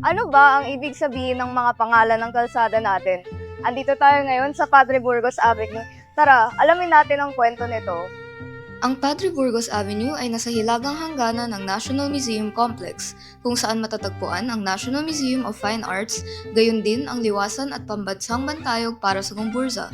Ano ba ang ibig sabihin ng mga pangalan ng kalsada natin? Andito tayo ngayon sa Padre Burgos Avenue. Tara, alamin natin ang kwento nito. Ang Padre Burgos Avenue ay nasa hilagang hangganan ng National Museum Complex, kung saan matatagpuan ang National Museum of Fine Arts, gayon din ang liwasan at pambansang bantayog para sa Gomburza.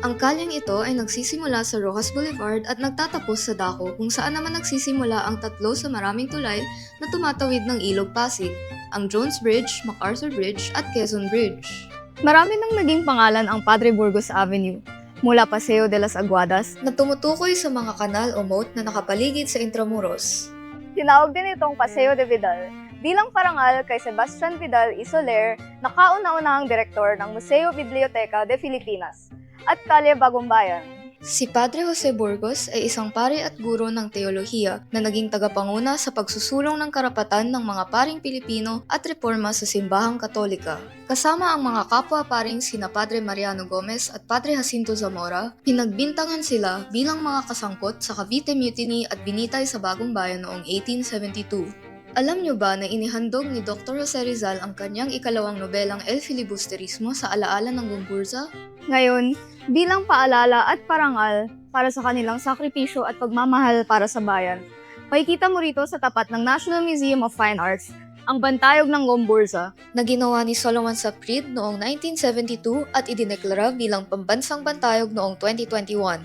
Ang kalyeng ito ay nagsisimula sa Rojas Boulevard at nagtatapos sa Daco, kung saan naman nagsisimula ang tatlo sa maraming tulay na tumatawid ng Ilog Pasig, ang Jones Bridge, MacArthur Bridge at Quezon Bridge. Marami nang naging pangalan ang Padre Burgos Avenue. Mula Paseo de las Aguadas, Na tumutukoy sa mga kanal o moat na nakapaligid sa Intramuros. tinawag din itong Paseo de Vidal bilang parangal kay Sebastian Vidal y Soler na kauna-unahang direktor ng Museo Biblioteca de Filipinas at Kalye Bagong Bayan. Si Padre Jose Burgos ay isang pari at guro ng teolohiya na naging tagapanguna sa pagsusulong ng karapatan ng mga paring Pilipino at reforma sa simbahang Katolika. Kasama ang mga kapwa-paring sina Padre Mariano Gomez at Padre Jacinto Zamora, pinagbintangan sila bilang mga kasangkot sa Cavite Mutiny at binitay sa Bagong Bayan noong 1872. Alam niyo ba na inihandog ni Dr. Jose Rizal ang kanyang ikalawang nobelang El Filibusterismo sa alaala ng Gomburza? Ngayon, bilang paalala at parangal para sa kanilang sakripisyo at pagmamahal para sa bayan, makikita mo rito sa tapat ng National Museum of Fine Arts ang bantayog ng Gomburza. Na ginawa ni Solomon Saprid noong 1972 at idineklara bilang pambansang bantayog noong 2021.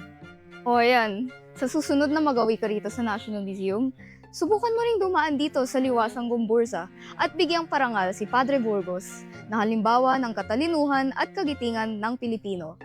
O ayan, sa susunod na magawi ka rito sa National Museum, subukan mo ring dumaan dito sa liwasang Gomburza at bigyang parangal si Padre Burgos na halimbawa ng katalinuhan at kagitingan ng Pilipino.